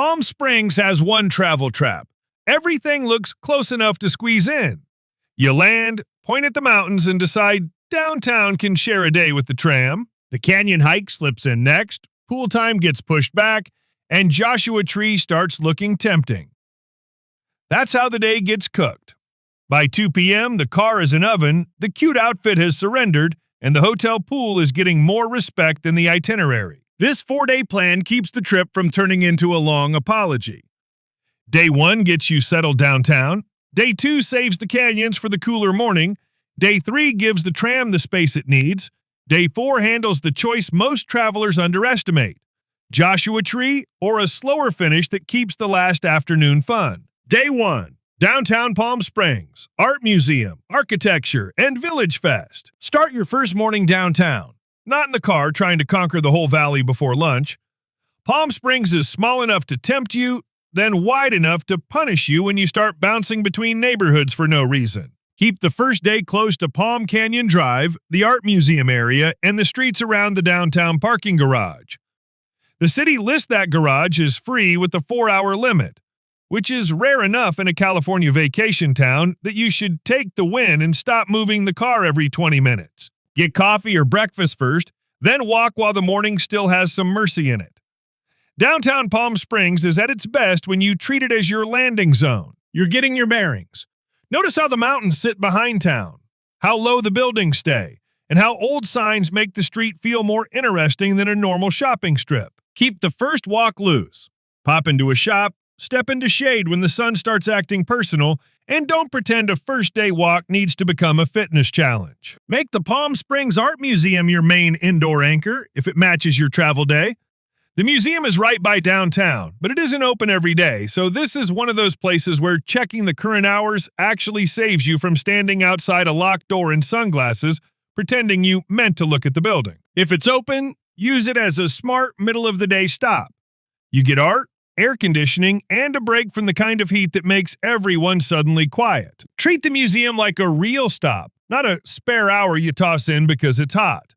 Palm Springs has one travel trap. Everything looks close enough to squeeze in. You land, point at the mountains, and decide downtown can share a day with the tram. The canyon hike slips in next, pool time gets pushed back, and Joshua Tree starts looking tempting. That's how the day gets cooked. By 2 p.m., the car is an oven, the cute outfit has surrendered, and the hotel pool is getting more respect than the itinerary. This 4-day plan keeps the trip from turning into a long apology. Day 1 gets you settled downtown. Day 2 saves the canyons for the cooler morning. Day 3 gives the tram the space it needs. Day 4 handles the choice most travelers underestimate: Joshua Tree or a slower finish that keeps the last afternoon fun. Day 1. Downtown Palm Springs, Art Museum, Architecture, and Village Fest. Start your first morning downtown. Not in the car trying to conquer the whole valley before lunch. Palm Springs is small enough to tempt you, then wide enough to punish you when you start bouncing between neighborhoods for no reason. Keep the first day close to Palm Canyon Drive, the Art Museum area, and the streets around the downtown parking garage. The city lists that garage as free with a 4-hour limit, which is rare enough in a California vacation town that you should take the win and stop moving the car every 20 minutes. Get coffee or breakfast first, then walk while the morning still has some mercy in it. Downtown Palm Springs is at its best when you treat it as your landing zone. You're getting your bearings. Notice how the mountains sit behind town, how low the buildings stay, and how old signs make the street feel more interesting than a normal shopping strip. Keep the first walk loose. Pop into a shop, step into shade when the sun starts acting personal, and don't pretend a first-day walk needs to become a fitness challenge. Make the Palm Springs Art Museum your main indoor anchor if it matches your travel day. The museum is right by downtown, but it isn't open every day, so this is one of those places where checking the current hours actually saves you from standing outside a locked door in sunglasses, pretending you meant to look at the building. If it's open, use it as a smart middle-of-the-day stop. You get art, air conditioning, and a break from the kind of heat that makes everyone suddenly quiet. Treat the museum like a real stop, not a spare hour you toss in because it's hot.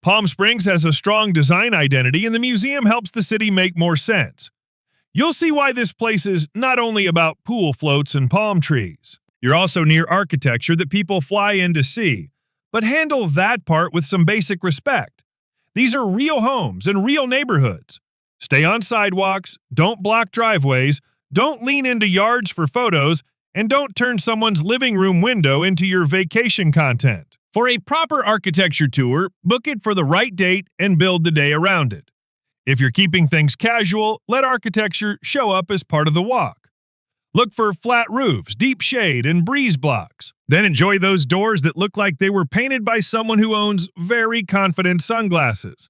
Palm Springs has a strong design identity, and the museum helps the city make more sense. You'll see why this place is not only about pool floats and palm trees. You're also near architecture that people fly in to see, but handle that part with some basic respect. These are real homes and real neighborhoods. Stay on sidewalks, don't block driveways, don't lean into yards for photos, and don't turn someone's living room window into your vacation content. For a proper architecture tour, book it for the right date and build the day around it. If you're keeping things casual, let architecture show up as part of the walk. Look for flat roofs, deep shade, and breeze blocks. Then enjoy those doors that look like they were painted by someone who owns very confident sunglasses.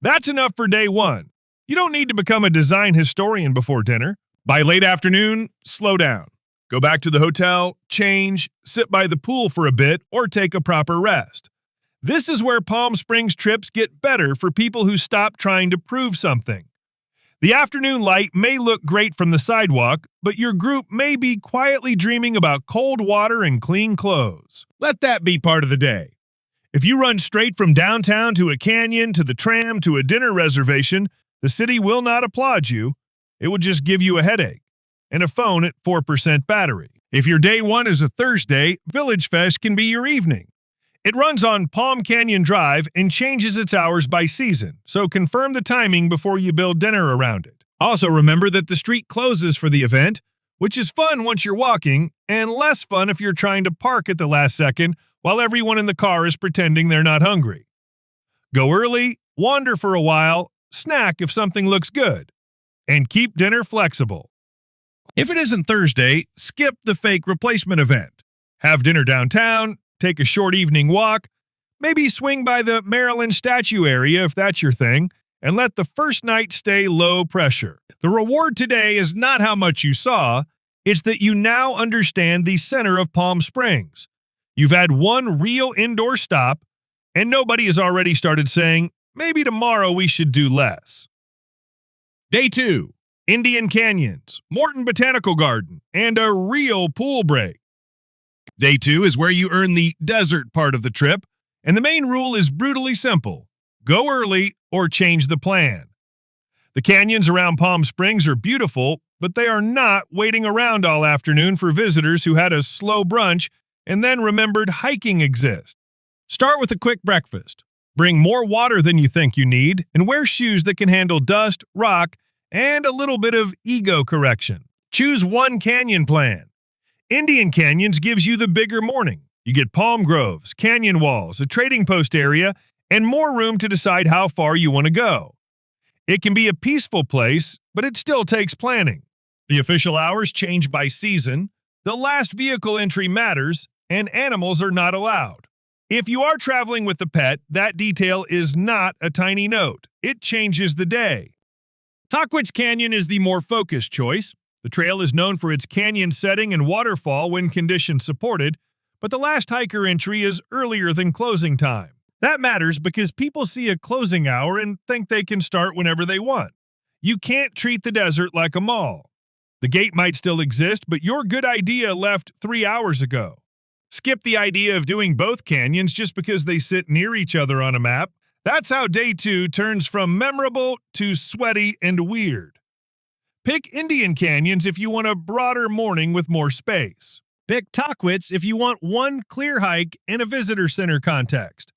That's enough for day 1. You don't need to become a design historian before dinner. By late afternoon, slow down. Go back to the hotel, change, sit by the pool for a bit, or take a proper rest. This is where Palm Springs trips get better for people who stop trying to prove something. The afternoon light may look great from the sidewalk, but your group may be quietly dreaming about cold water and clean clothes. Let that be part of the day. If you run straight from downtown to a canyon, to the tram, to a dinner reservation, the city will not applaud you. It will just give you a headache and a phone at 4% battery. If your day 1 is a Thursday, Village Fest can be your evening. It runs on Palm Canyon Drive and changes its hours by season, so confirm the timing before you build dinner around it. Also remember that the street closes for the event, which is fun once you're walking, and less fun if you're trying to park at the last second while everyone in the car is pretending they're not hungry. Go early, wander for a while, snack if something looks good, and keep dinner flexible. If it isn't Thursday, skip the fake replacement event. Have dinner downtown, take a short evening walk, maybe swing by the Maryland statue area if that's your thing, and let the first night stay low pressure. The reward today is not how much you saw, it's that you now understand the center of Palm Springs. You've had one real indoor stop, and nobody has already started saying, maybe tomorrow we should do less. Day 2. Indian Canyons, Moorten Botanical Garden, and a real pool break. Day 2 is where you earn the desert part of the trip, and the main rule is brutally simple: go early or change the plan. The canyons around Palm Springs are beautiful, but they are not waiting around all afternoon for visitors who had a slow brunch and then remembered hiking exists. Start with a quick breakfast. Bring more water than you think you need, and wear shoes that can handle dust, rock, and a little bit of ego correction. Choose one canyon plan. Indian Canyons gives you the bigger morning. You get palm groves, canyon walls, a trading post area, and more room to decide how far you want to go. It can be a peaceful place, but it still takes planning. The official hours change by season, the last vehicle entry matters, and animals are not allowed. If you are traveling with a pet, that detail is not a tiny note. It changes the day. Tahquitz Canyon is the more focused choice. The trail is known for its canyon setting and waterfall when conditions supported, but the last hiker entry is earlier than closing time. That matters because people see a closing hour and think they can start whenever they want. You can't treat the desert like a mall. The gate might still exist, but your good idea left 3 hours ago. Skip the idea of doing both canyons just because they sit near each other on a map. That's how day 2 turns from memorable to sweaty and weird. Pick Indian Canyons if you want a broader morning with more space. Pick Tahquitz if you want one clear hike in a visitor center context.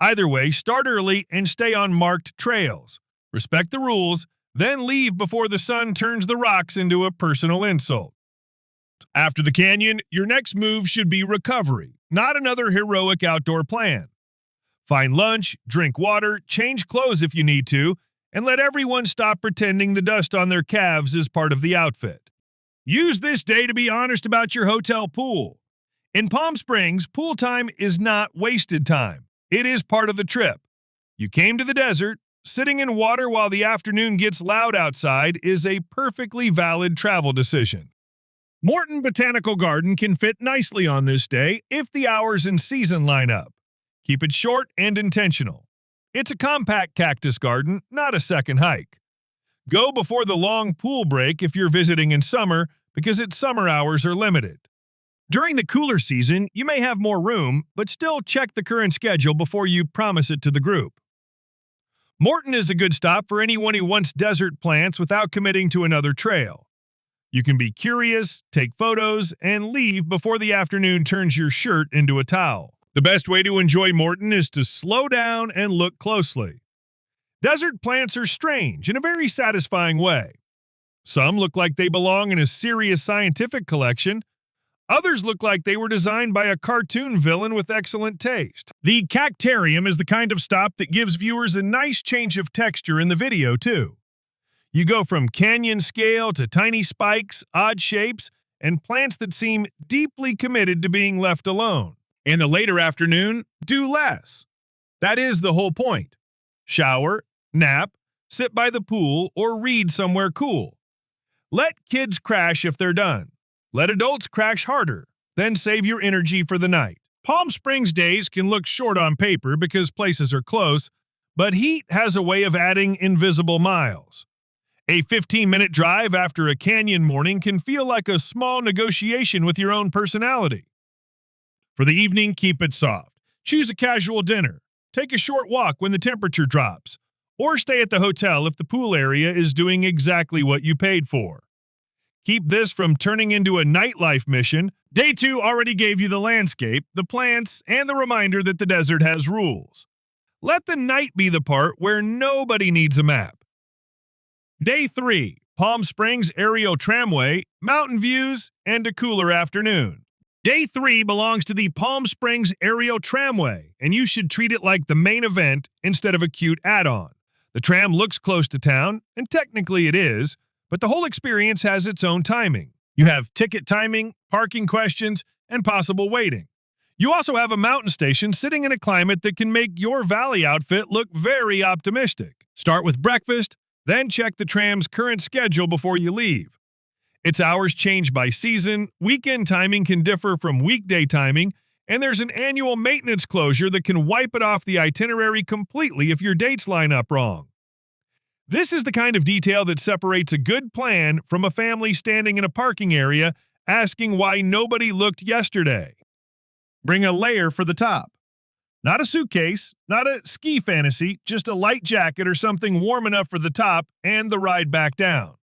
Either way, start early and stay on marked trails. Respect the rules, then leave before the sun turns the rocks into a personal insult. After the canyon, your next move should be recovery, not another heroic outdoor plan. Find lunch, drink water, change clothes if you need to, and let everyone stop pretending the dust on their calves is part of the outfit. Use this day to be honest about your hotel pool. In Palm Springs, pool time is not wasted time. It is part of the trip. You came to the desert. Sitting in water while the afternoon gets loud outside is a perfectly valid travel decision. Moorten Botanical Garden can fit nicely on this day if the hours and season line up. Keep it short and intentional. It's a compact cactus garden, not a second hike. Go before the long pool break if you're visiting in summer because its summer hours are limited. During the cooler season, you may have more room, but still check the current schedule before you promise it to the group. Moorten is a good stop for anyone who wants desert plants without committing to another trail. You can be curious, take photos, and leave before the afternoon turns your shirt into a towel. The best way to enjoy Moorten is to slow down and look closely. Desert plants are strange in a very satisfying way. Some look like they belong in a serious scientific collection. Others look like they were designed by a cartoon villain with excellent taste. The cactarium is the kind of stop that gives viewers a nice change of texture in the video, too. You go from canyon scale to tiny spikes, odd shapes, and plants that seem deeply committed to being left alone. In the later afternoon, do less. That is the whole point. Shower, nap, sit by the pool, or read somewhere cool. Let kids crash if they're done. Let adults crash harder, then save your energy for the night. Palm Springs days can look short on paper because places are close, but heat has a way of adding invisible miles. A 15-minute drive after a canyon morning can feel like a small negotiation with your own personality. For the evening, keep it soft. Choose a casual dinner. Take a short walk when the temperature drops. Or stay at the hotel if the pool area is doing exactly what you paid for. Keep this from turning into a nightlife mission. Day 2 already gave you the landscape, the plants, and the reminder that the desert has rules. Let the night be the part where nobody needs a map. Day 3, Palm Springs Aerial Tramway, mountain views, and a cooler afternoon. Day 3 belongs to the Palm Springs Aerial Tramway, and you should treat it like the main event instead of a cute add-on. The tram looks close to town, and technically it is, but the whole experience has its own timing. You have ticket timing, parking questions, and possible waiting. You also have a mountain station sitting in a climate that can make your valley outfit look very optimistic. Start with breakfast, then check the tram's current schedule before you leave. Its hours change by season, weekend timing can differ from weekday timing, and there's an annual maintenance closure that can wipe it off the itinerary completely if your dates line up wrong. This is the kind of detail that separates a good plan from a family standing in a parking area asking why nobody looked yesterday. Bring a layer for the top. Not a suitcase, not a ski fantasy, just a light jacket or something warm enough for the top and the ride back down.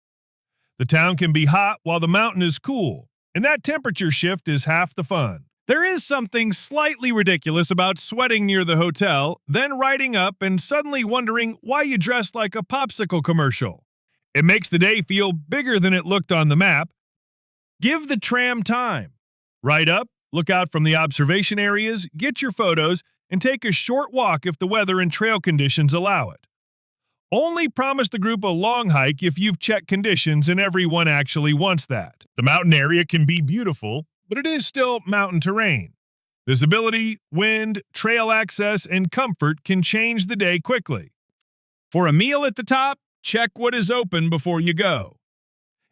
The town can be hot while the mountain is cool, and that temperature shift is half the fun. There is something slightly ridiculous about sweating near the hotel, then riding up and suddenly wondering why you dressed like a popsicle commercial. It makes the day feel bigger than it looked on the map. Give the tram time. Ride up, look out from the observation areas, get your photos, and take a short walk if the weather and trail conditions allow it. Only promise the group a long hike if you've checked conditions and everyone actually wants that. The mountain area can be beautiful, but it is still mountain terrain. Visibility, wind, trail access, and comfort can change the day quickly. For a meal at the top, check what is open before you go.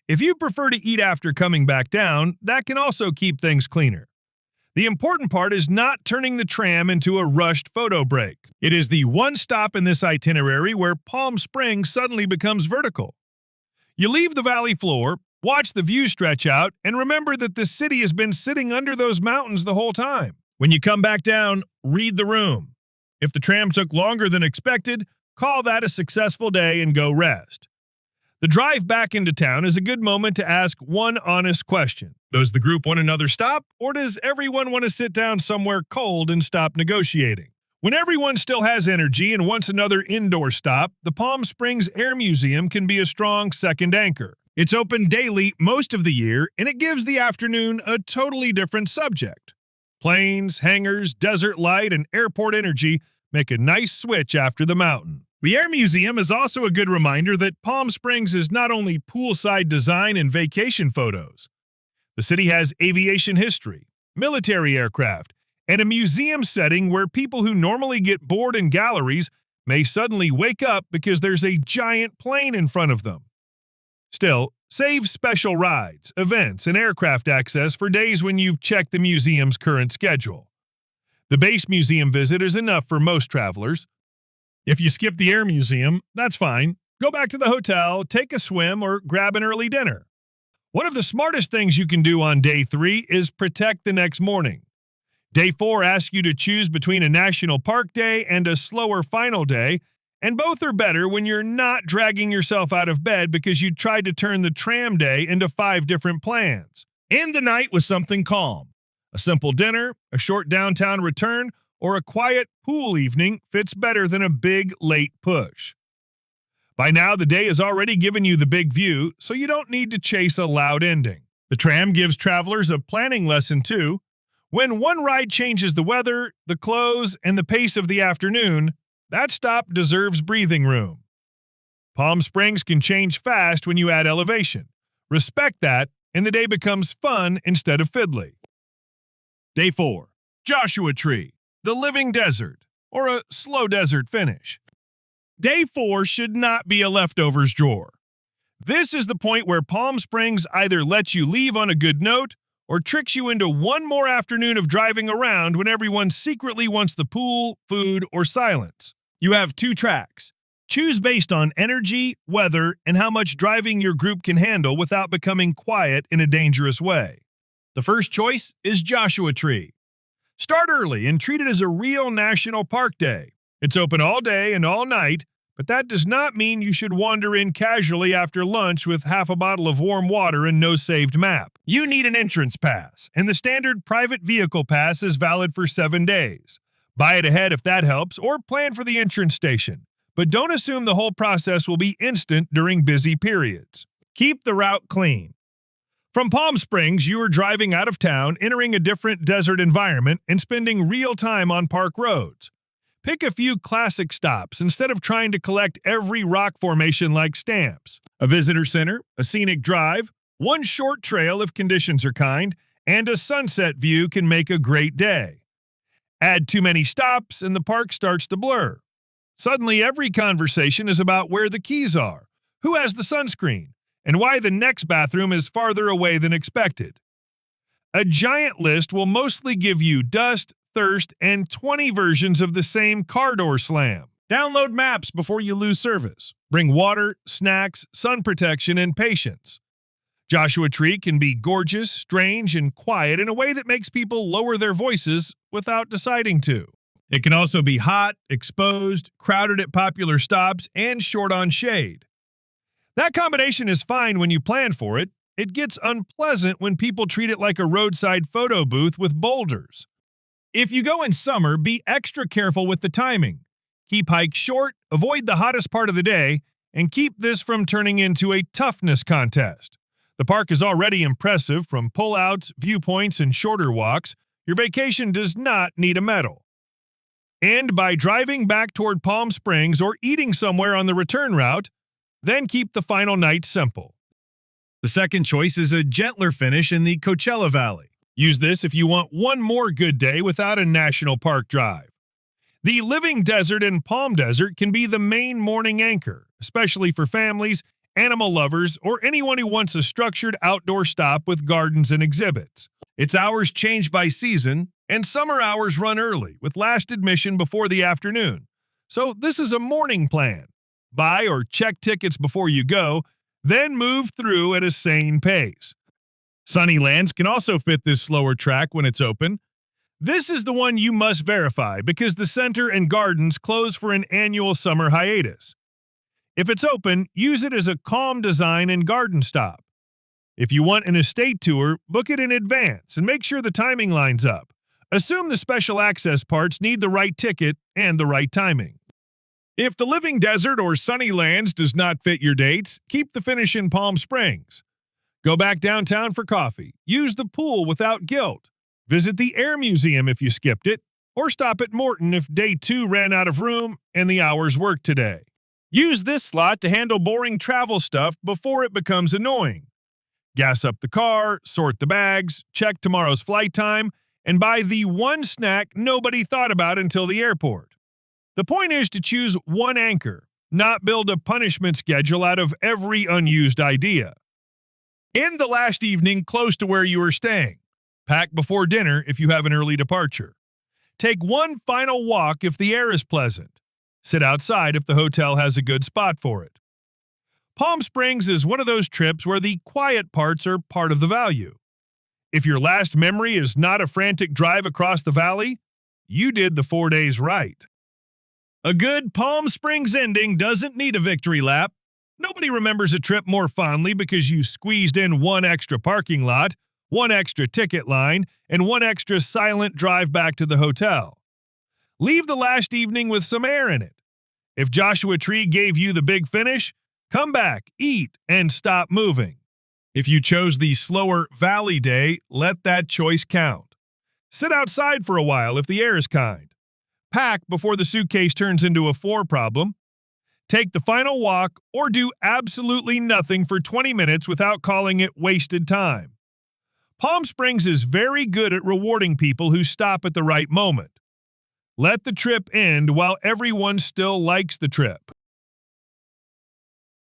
If you prefer to eat after coming back down, that can also keep things cleaner. The important part is not turning the tram into a rushed photo break. It is the one stop in this itinerary where Palm Springs suddenly becomes vertical. You leave the valley floor, watch the view stretch out, and remember that the city has been sitting under those mountains the whole time. When you come back down, read the room. If the tram took longer than expected, call that a successful day and go rest. The drive back into town is a good moment to ask one honest question. Does the group want another stop, or does everyone want to sit down somewhere cold and stop negotiating? When everyone still has energy and wants another indoor stop, the Palm Springs Air Museum can be a strong second anchor. It's open daily most of the year, and it gives the afternoon a totally different subject. Planes, hangars, desert light, and airport energy make a nice switch after the mountain. The Air Museum is also a good reminder that Palm Springs is not only poolside design and vacation photos. The city has aviation history, military aircraft, and a museum setting where people who normally get bored in galleries may suddenly wake up because there's a giant plane in front of them. Still, save special rides, events, and aircraft access for days when you've checked the museum's current schedule. The base museum visit is enough for most travelers. If you skip the Air Museum, that's fine. Go back to the hotel, take a swim, or grab an early dinner. One of the smartest things you can do on day 3 is protect the next morning. Day 4 asks you to choose between a national park day and a slower final day, and both are better when you're not dragging yourself out of bed because you tried to turn the tram day into 5 different plans. End the night with something calm. A simple dinner, a short downtown return, or a quiet pool evening fits better than a big, late push. By now, the day has already given you the big view, so you don't need to chase a loud ending. The tram gives travelers a planning lesson too. When one ride changes the weather, the clothes, and the pace of the afternoon, that stop deserves breathing room. Palm Springs can change fast when you add elevation. Respect that, and the day becomes fun instead of fiddly. Day 4. Joshua Tree. The living desert, or a slow desert finish. Day 4 should not be a leftovers drawer. This is the point where Palm Springs either lets you leave on a good note or tricks you into one more afternoon of driving around when everyone secretly wants the pool, food, or silence. You have 2 tracks. Choose based on energy, weather, and how much driving your group can handle without becoming quiet in a dangerous way. The first choice is Joshua Tree. Start early and treat it as a real national park day. It's open all day and all night, but that does not mean you should wander in casually after lunch with half a bottle of warm water and no saved map. You need an entrance pass, and the standard private vehicle pass is valid for 7 days. Buy it ahead if that helps, or plan for the entrance station. But don't assume the whole process will be instant during busy periods. Keep the route clean. From Palm Springs, you are driving out of town, entering a different desert environment, and spending real time on park roads. Pick a few classic stops instead of trying to collect every rock formation like stamps. A visitor center, a scenic drive, one short trail if conditions are kind, and a sunset view can make a great day. Add too many stops and the park starts to blur. Suddenly every conversation is about where the keys are, who has the sunscreen, and why the next bathroom is farther away than expected. A giant list will mostly give you dust, thirst, and 20 versions of the same car door slam. Download maps before you lose service. Bring water, snacks, sun protection, and patience. Joshua Tree can be gorgeous, strange, and quiet in a way that makes people lower their voices without deciding to. It can also be hot, exposed, crowded at popular stops, and short on shade. That combination is fine when you plan for it. It gets unpleasant when people treat it like a roadside photo booth with boulders. If you go in summer, be extra careful with the timing. Keep hikes short, avoid the hottest part of the day, and keep this from turning into a toughness contest. The park is already impressive from pullouts, viewpoints, and shorter walks. Your vacation does not need a medal. End by driving back toward Palm Springs or eating somewhere on the return route, then keep the final night simple. The second choice is a gentler finish in the Coachella Valley. Use this if you want one more good day without a national park drive. The Living Desert and Palm Desert can be the main morning anchor, especially for families, animal lovers, or anyone who wants a structured outdoor stop with gardens and exhibits. Its hours change by season, and summer hours run early, with last admission before the afternoon. So this is a morning plan. Buy or check tickets before you go, then move through at a sane pace. Sunnylands can also fit this slower track when it's open. This is the one you must verify because the center and gardens close for an annual summer hiatus. If it's open, use it as a calm design and garden stop. If you want an estate tour, book it in advance and make sure the timing lines up. Assume the special access parts need the right ticket and the right timing. If the Living Desert or Sunnylands does not fit your dates, keep the finish in Palm Springs. Go back downtown for coffee. Use the pool without guilt. Visit the Air Museum if you skipped it, or stop at Moorten if day 2 ran out of room and the hours worked today. Use this slot to handle boring travel stuff before it becomes annoying. Gas up the car, sort the bags, check tomorrow's flight time, and buy the one snack nobody thought about until the airport. The point is to choose one anchor, not build a punishment schedule out of every unused idea. End the last evening close to where you are staying. Pack before dinner if you have an early departure. Take one final walk if the air is pleasant. Sit outside if the hotel has a good spot for it. Palm Springs is one of those trips where the quiet parts are part of the value. If your last memory is not a frantic drive across the valley, you did the 4 days right. A good Palm Springs ending doesn't need a victory lap. Nobody remembers a trip more fondly because you squeezed in one extra parking lot, one extra ticket line, and one extra silent drive back to the hotel. Leave the last evening with some air in it. If Joshua Tree gave you the big finish, come back, eat, and stop moving. If you chose the slower valley day, let that choice count. Sit outside for a while if the air is kind. Pack before the suitcase turns into a 4 problem. Take the final walk or do absolutely nothing for 20 minutes without calling it wasted time. Palm Springs is very good at rewarding people who stop at the right moment. Let the trip end while everyone still likes the trip.